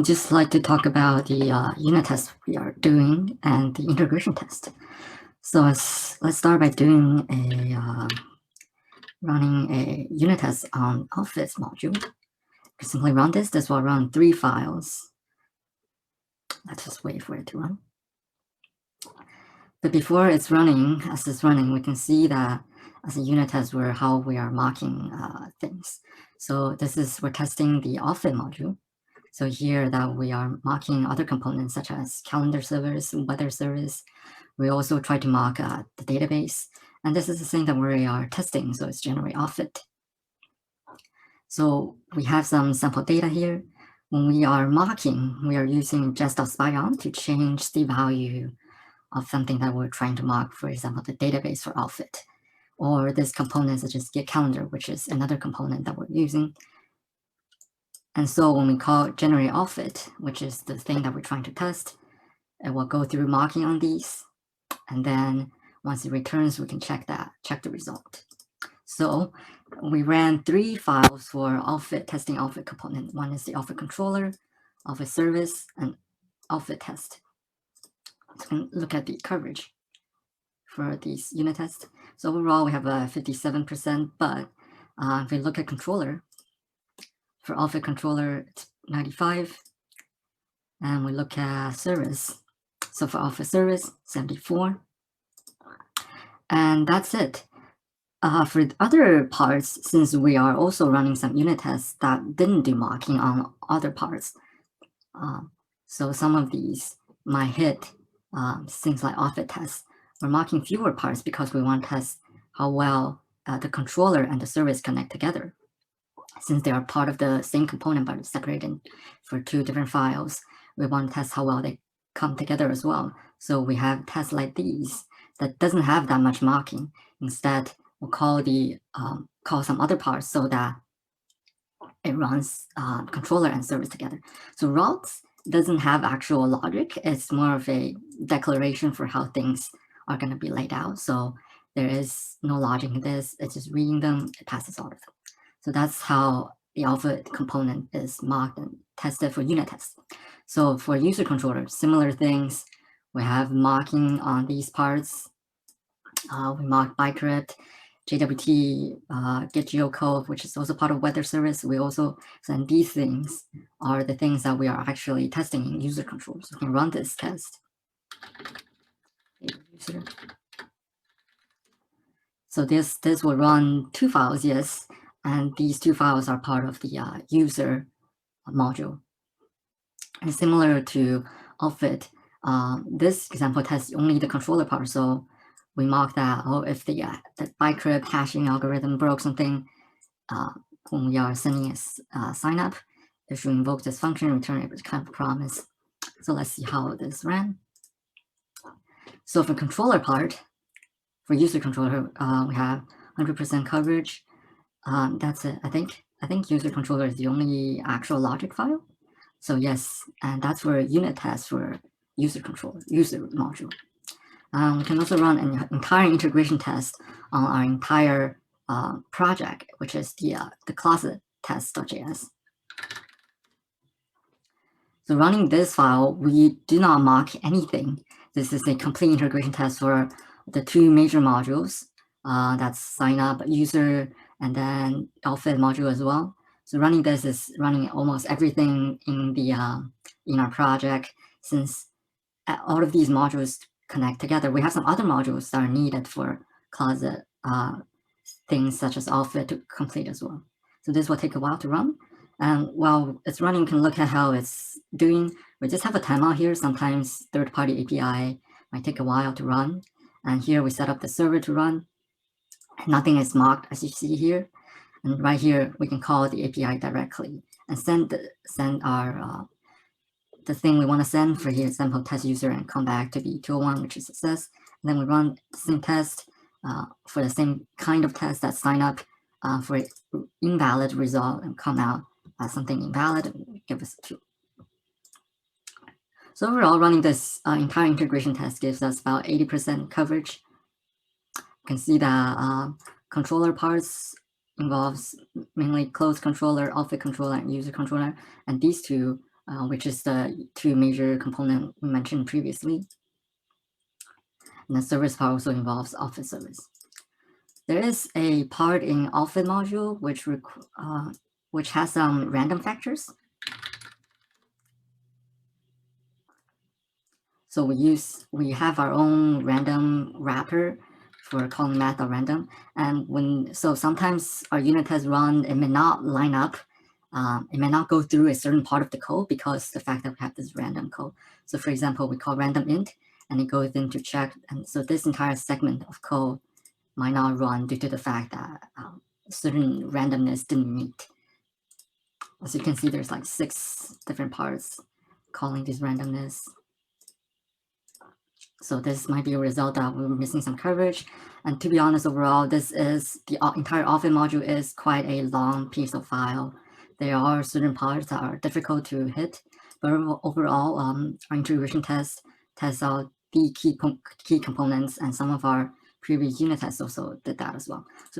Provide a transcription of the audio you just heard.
Just like to talk about the unit test we are doing and the integration test. So let's start by doing running a unit test on Office module. Simply run this. This will run 3 files. Let's just wait for it to run. But before it's running, as it's running, we can see that as a unit test, how we are marking things. So we're testing the Office module. So here that we are marking other components such as calendar service, weather service. We also try to mark the database. And this is the thing that we are testing, so it's generally offit. So we have some sample data here. When we are marking, we are using just.spyon to change the value of something that we're trying to mark, for example, the database for offit, or this component such as get calendar, which is another component that we're using. And so when we call generate offit, which is the thing that we're trying to test, it will go through marking on these. And then once it returns, we can check the result. So we ran 3 files for testing offit component. One is the offit controller, offit service, and offit test. So we can look at the coverage for these unit tests. So overall, we have a 57%, but if we look at controller, for offit controller, it's 95. And we look at service. So for offit service, 74. And that's it. For the other parts, since we are also running some unit tests that didn't do marking on other parts, so some of these might hit things like offit tests. We're marking fewer parts because we want to test how well the controller and the service connect together. Since they are part of the same component but separated for 2 different files, we want to test how well they come together as well. So we have tests like these that doesn't have that much marking. Instead, we'll call some other parts so that it runs controller and service together. So routes doesn't have actual logic. It's more of a declaration for how things are going to be laid out. So there is no logic in this. It's just reading them. It passes all of them. So that's how the alpha component is marked and tested for unit tests. So for user controller, similar things. We have marking on these parts. We mark bycrypt, JWT, get geocode, which is also part of weather service. We also send these things are the things that we are actually testing in user control. So we can run this test. So this will run 2 files, yes, and these 2 files are part of the user module. And similar to offit, this example tests only the controller part. So we mark that, if the bycrypt hashing algorithm broke something, when we are sending a sign up, it should invoke this function, return a kind of promise. So let's see how this ran. So for controller part, for user controller, we have 100% coverage. That's it. I think user controller is the only actual logic file. So yes, and that's for unit test for user controller, user module. We can also run an entire integration test on our entire project, which is the closet test.js. So running this file, we do not mark anything. This is a complete integration test for the 2 major modules. That's sign up, user, and then outfit module as well. So running this is running almost everything in the in our project. Since all of these modules connect together, we have some other modules that are needed for closet things such as outfit to complete as well. So this will take a while to run. And while it's running, you can look at how it's doing. We just have a timeout here. Sometimes third-party API might take a while to run. And here we set up the server to run. Nothing is marked, as you see here. And right here, we can call the API directly and send our the thing we want to send for here, sample test user, and come back to be 201, which is success. And then we run the same test for the same kind of test that sign up for invalid result and come out as something invalid and give us a 2. So overall, running this entire integration test gives us about 80% coverage. You can see that controller parts involves mainly closed controller, outfit controller, and user controller, and these 2 which is the two major components we mentioned previously. And the service part also involves Office service. There is a part in Office module which has some random factors. So we have our own random wrapper for calling math.random, and so sometimes our unit test run, it may not line up. It may not go through a certain part of the code because the fact that we have this random code. So for example, we call random int, and it goes in to check, and so this entire segment of code might not run due to the fact that certain randomness didn't meet. As you can see, there's like 6 different parts calling this randomness. So this might be a result that we're missing some coverage. And to be honest, overall, the entire Office module is quite a long piece of file. There are certain parts that are difficult to hit, but overall, our integration test tests out the key components, and some of our previous unit tests also did that as well.